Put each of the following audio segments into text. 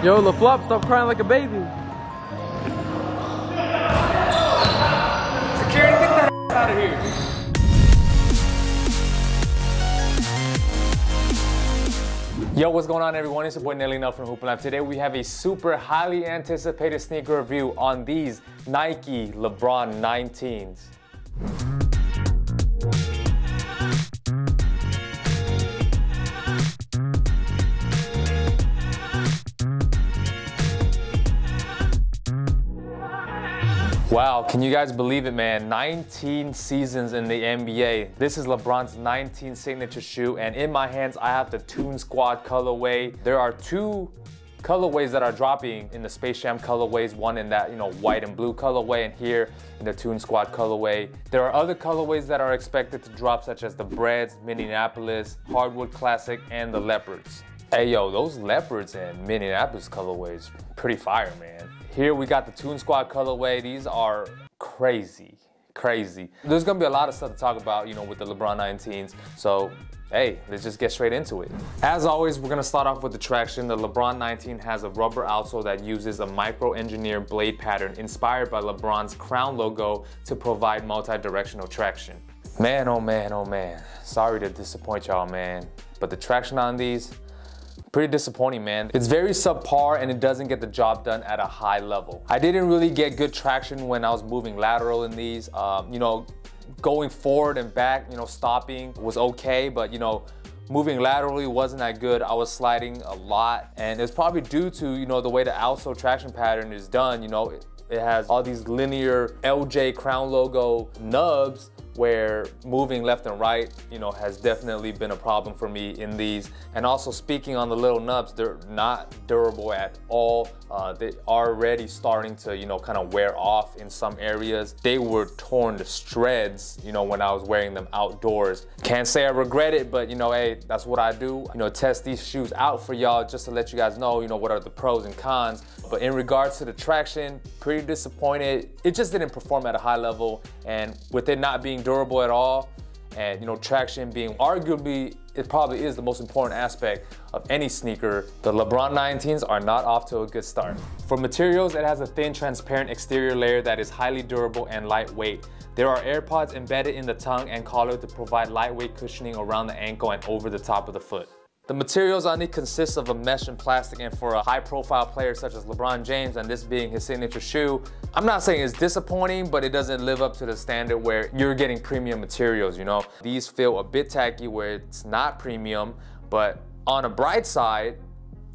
Yo, LaFlop, stop crying like a baby. Security, get that out of here. Yo, what's going on, everyone? It's your boy Nelly Nell from Hoop Lab. Today we have a super highly anticipated sneaker review on these Nike LeBron 19s. Wow, can you guys believe it, man? 19 seasons in the NBA. This is LeBron's 19th signature shoe, and in my hands, I have the Toon Squad colorway. There are two colorways that are dropping in the Space Jam colorways, one in that, white and blue colorway, and here in the Toon Squad colorway. There are other colorways that are expected to drop, such as the Breads, Minneapolis, Hardwood Classic, and the Leopards. Hey, yo, those Leopards and Minneapolis colorways, pretty fire, man. Here we got the Toon Squad colorway. These are crazy. There's gonna be a lot of stuff to talk about, with the LeBron 19s. So, hey, let's just get straight into it. As always, we're gonna start off with the traction. The LeBron 19 has a rubber outsole that uses a micro-engineered blade pattern inspired by LeBron's crown logo to provide multi-directional traction. Man, oh man, oh man. Sorry to disappoint y'all, man. But the traction on these, pretty disappointing, man. It's very subpar and it doesn't get the job done at a high level. I didn't really get good traction when I was moving lateral in these. Going forward and back, stopping was okay, but moving laterally wasn't that good. I was sliding a lot, and it's probably due to, the way the outsole traction pattern is done. It has all these linear LJ crown logo nubs where moving left and right, has definitely been a problem for me in these. And also, speaking on the little nubs, they're not durable at all. They're already starting to, kind of wear off in some areas. They were torn to shreds, when I was wearing them outdoors. Can't say I regret it, but hey, that's what I do. Test these shoes out for y'all just to let you guys know, what are the pros and cons. But in regards to the traction, pretty disappointed. It just didn't perform at a high level, and with it not being durable at all, and traction being arguably, it probably is the most important aspect of any sneaker, the LeBron 19s are not off to a good start. For materials, it has a thin, transparent exterior layer that is highly durable and lightweight. There are AirPods embedded in the tongue and collar to provide lightweight cushioning around the ankle and over the top of the foot. The materials on it consist of a mesh and plastic, and for a high-profile player such as LeBron James, and this being his signature shoe, I'm not saying it's disappointing, but it doesn't live up to the standard where you're getting premium materials, These feel a bit tacky where it's not premium, but on a bright side,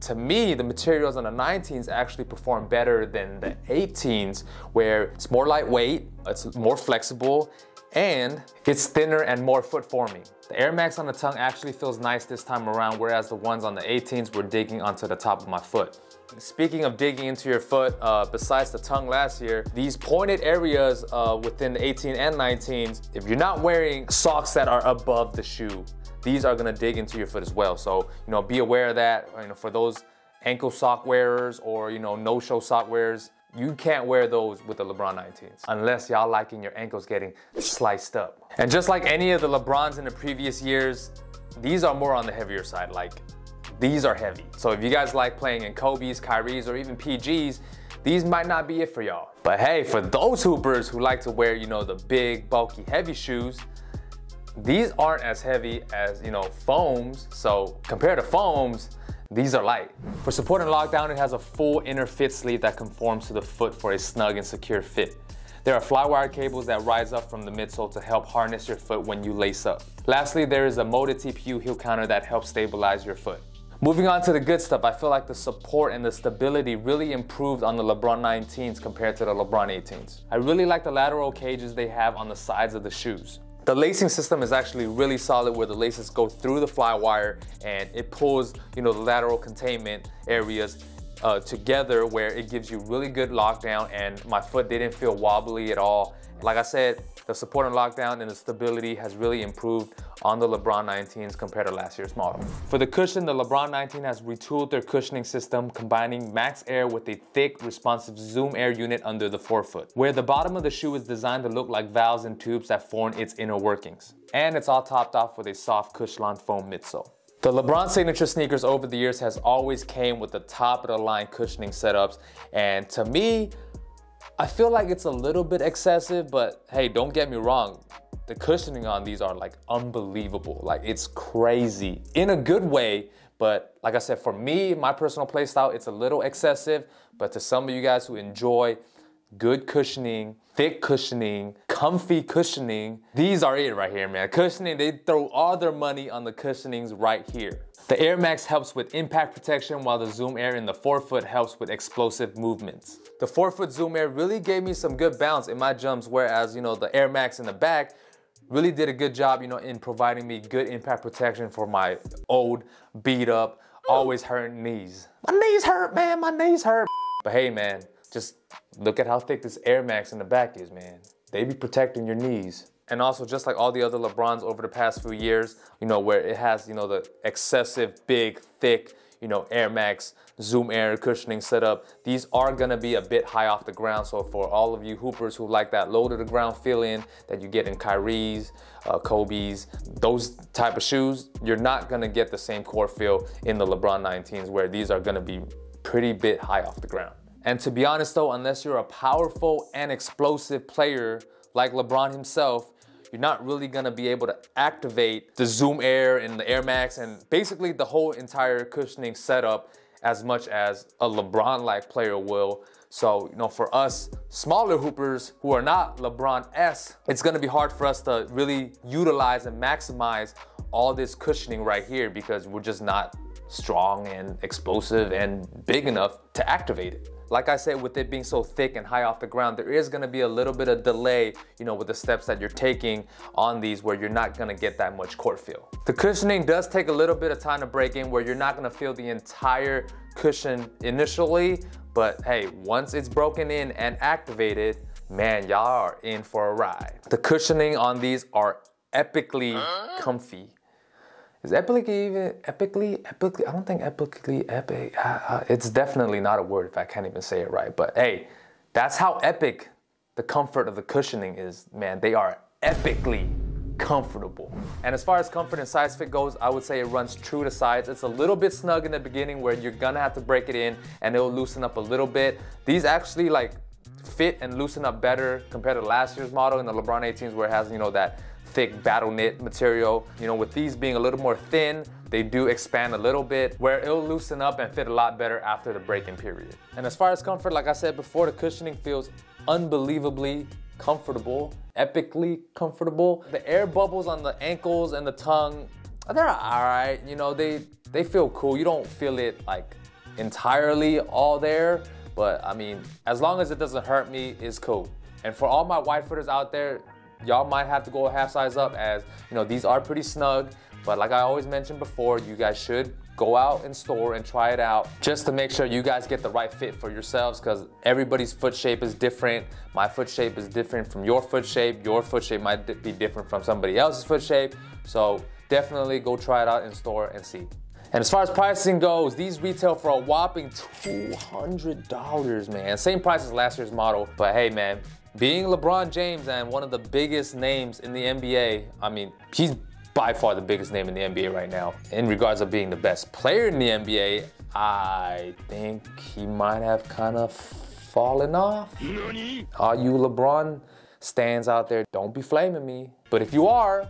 to me, the materials on the 19s actually perform better than the 18s, where it's more lightweight, it's more flexible, and it's thinner and more foot-forming. The Air Max on the tongue actually feels nice this time around, whereas the ones on the 18s were digging onto the top of my foot. Speaking of digging into your foot, besides the tongue last year, these pointed areas within the 18 and 19s, if you're not wearing socks that are above the shoe, these are gonna dig into your foot as well. So, be aware of that. For those ankle sock wearers or, no-show sock wearers, you can't wear those with the LeBron 19s unless y'all liking your ankles getting sliced up. And just like any of the LeBrons in the previous years, these are more on the heavier side. Like, these are heavy. So if you guys like playing in Kobe's, Kyrie's, or even PG's, these might not be it for y'all. But hey, for those hoopers who like to wear, the big, bulky, heavy shoes, these aren't as heavy as, foams. So compared to foams, these are light. For support and lockdown, it has a full inner fit sleeve that conforms to the foot for a snug and secure fit. There are flywire cables that rise up from the midsole to help harness your foot when you lace up. Lastly, there is a molded TPU heel counter that helps stabilize your foot. Moving on to the good stuff, I feel like the support and the stability really improved on the LeBron 19s compared to the LeBron 18s. I really like the lateral cages they have on the sides of the shoes. The lacing system is actually really solid, where the laces go through the flywire and it pulls, the lateral containment areas together, where it gives you really good lockdown, and my foot didn't feel wobbly at all. Like I said, the support and lockdown and the stability has really improved on the LeBron 19s compared to last year's model. For the cushion, the LeBron 19 has retooled their cushioning system, combining max air with a thick, responsive zoom air unit under the forefoot, where the bottom of the shoe is designed to look like valves and tubes that form its inner workings. And it's all topped off with a soft Cushlon foam midsole. The LeBron signature sneakers over the years has always came with the top of the line cushioning setups, and to me, I feel like it's a little bit excessive, but hey, don't get me wrong. The cushioning on these are like unbelievable. Like, it's crazy in a good way. But like I said, for me, my personal play style, it's a little excessive. But to some of you guys who enjoy good cushioning, thick cushioning, comfy cushioning, these are it right here, man. Cushioning, they throw all their money on the cushionings right here. The Air Max helps with impact protection, while the Zoom Air in the forefoot helps with explosive movements. The forefoot Zoom Air really gave me some good bounce in my jumps, whereas, you know, the Air Max in the back really did a good job, you know, in providing me good impact protection for my old, beat up, always hurting knees. My knees hurt, man, my knees hurt. But hey, man, just look at how thick this Air Max in the back is, man. They be protecting your knees. And also, just like all the other LeBrons over the past few years, you know, where it has, you know, the excessive, big, thick, you know, Air Max, Zoom Air cushioning setup, these are gonna be a bit high off the ground. So for all of you hoopers who like that low to the ground feeling that you get in Kyrie's, Kobe's, those type of shoes, you're not gonna get the same core feel in the LeBron 19s, where these are gonna be pretty bit high off the ground. And to be honest though, unless you're a powerful and explosive player like LeBron himself, you're not really gonna be able to activate the Zoom Air and the Air Max and basically the whole entire cushioning setup as much as a LeBron-like player will. So, you know, for us smaller hoopers who are not LeBron-esque, it's gonna be hard for us to really utilize and maximize all this cushioning right here because we're just not strong and explosive and big enough to activate it. Like I said, with it being so thick and high off the ground, there is gonna be a little bit of delay, you know, with the steps that you're taking on these where you're not gonna get that much court feel. The cushioning does take a little bit of time to break in where you're not gonna feel the entire cushion initially, but hey, once it's broken in and activated, man, y'all are in for a ride. The cushioning on these are epically comfy. Is epically even, epically? I don't think epically, epic. It's definitely not a word if I can't even say it right. But hey, that's how epic the comfort of the cushioning is, man. They are epically comfortable. And as far as comfort and size fit goes, I would say it runs true to size. It's a little bit snug in the beginning where you're gonna have to break it in and it'll loosen up a little bit. These actually like fit and loosen up better compared to last year's model in the LeBron 18s where it has, you know, that thick battle knit material. You know, with these being a little more thin, they do expand a little bit where it'll loosen up and fit a lot better after the break-in period. And as far as comfort, like I said before, the cushioning feels unbelievably comfortable, epically comfortable. The air bubbles on the ankles and the tongue, they're all right. You know, they feel cool. You don't feel it like entirely all there, but I mean, as long as it doesn't hurt me, it's cool. And for all my wide footers out there, y'all might have to go a half size up, as you know, these are pretty snug, but like I always mentioned before, you guys should go out in store and try it out just to make sure you guys get the right fit for yourselves, because everybody's foot shape is different. My foot shape is different from your foot shape. Your foot shape might be different from somebody else's foot shape. So definitely go try it out in store and see. And as far as pricing goes, these retail for a whopping $200, man. Same price as last year's model, but hey, man, being LeBron James and one of the biggest names in the NBA, I mean, he's by far the biggest name in the NBA right now. In regards of being the best player in the NBA, I think he might have kind of fallen off. All you LeBron stands out there, don't be flaming me. But if you are,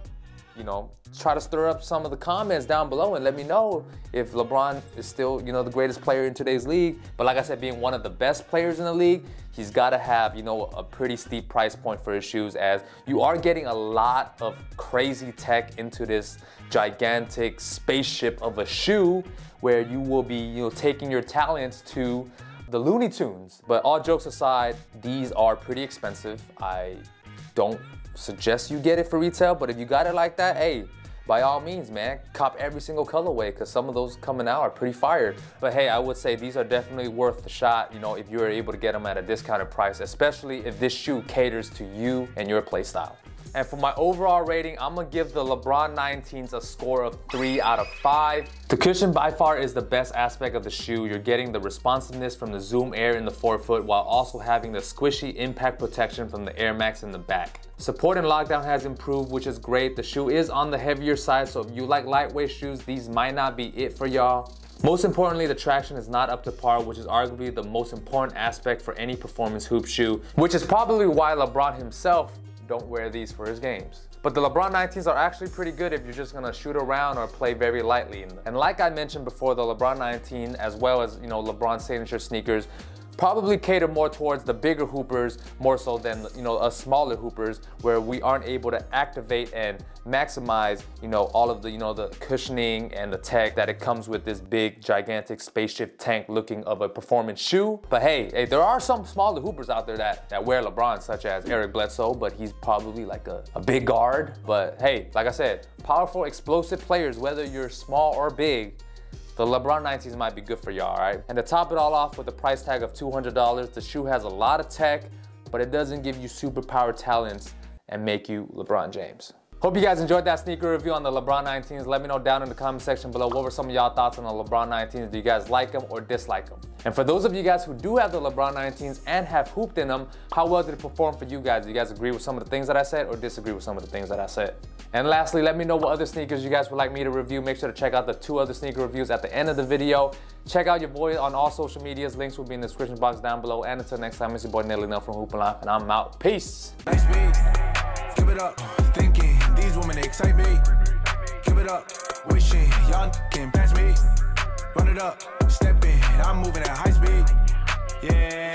you know, try to stir up some of the comments down below and let me know if LeBron is still, you know, the greatest player in today's league. But like I said, being one of the best players in the league, he's got to have, you know, a pretty steep price point for his shoes, as you are getting a lot of crazy tech into this gigantic spaceship of a shoe where you will be, you know, taking your talents to the Looney Tunes. But all jokes aside, these are pretty expensive. I don't suggest you get it for retail, but if you got it like that, hey, by all means, man, cop every single colorway, because some of those coming out are pretty fire. But hey, I would say these are definitely worth the shot, you know, if you're able to get them at a discounted price, especially if this shoe caters to you and your play style. And for my overall rating, I'm gonna give the LeBron 19s a score of 3 out of 5. The cushion by far is the best aspect of the shoe. You're getting the responsiveness from the Zoom Air in the forefoot while also having the squishy impact protection from the Air Max in the back. Support and lockdown has improved, which is great. The shoe is on the heavier side, so if you like lightweight shoes, these might not be it for y'all. Most importantly, the traction is not up to par, which is arguably the most important aspect for any performance hoop shoe, which is probably why LeBron himself don't wear these for his games. But the LeBron 19s are actually pretty good if you're just gonna shoot around or play very lightly in them. And like I mentioned before, the LeBron 19, as well as LeBron signature sneakers, probably cater more towards the bigger hoopers more so than us smaller hoopers, where we aren't able to activate and maximize all of the cushioning and the tech that it comes with this big gigantic spaceship tank looking of a performance shoe. But hey, there are some smaller hoopers out there that wear LeBron, such as Eric Bledsoe, but he's probably like a big guard. But hey, like I said, powerful, explosive players, whether you're small or big, the LeBron 19s might be good for y'all, all right? And to top it all off with a price tag of $200, the shoe has a lot of tech, but it doesn't give you superpower talents and make you LeBron James. Hope you guys enjoyed that sneaker review on the LeBron 19s. Let me know down in the comment section below, what were some of y'all thoughts on the LeBron 19s? Do you guys like them or dislike them? And for those of you guys who do have the LeBron 19s and have hooped in them, how well did it perform for you guys? Do you guys agree with some of the things that I said or disagree with some of the things that I said? And lastly, let me know what other sneakers you guys would like me to review. Make sure to check out the 2 other sneaker reviews at the end of the video. Check out your boy on all social medias. Links will be in the description box down below. And until next time, it's your boy Nelly Nell from Hoop and Life, and I'm out. Peace. Nice beat. Give it up. Thinking these women they excite me. Give it up. Wishing y'all can pass me. Run it up. Step in. I'm moving at high speed. Yeah.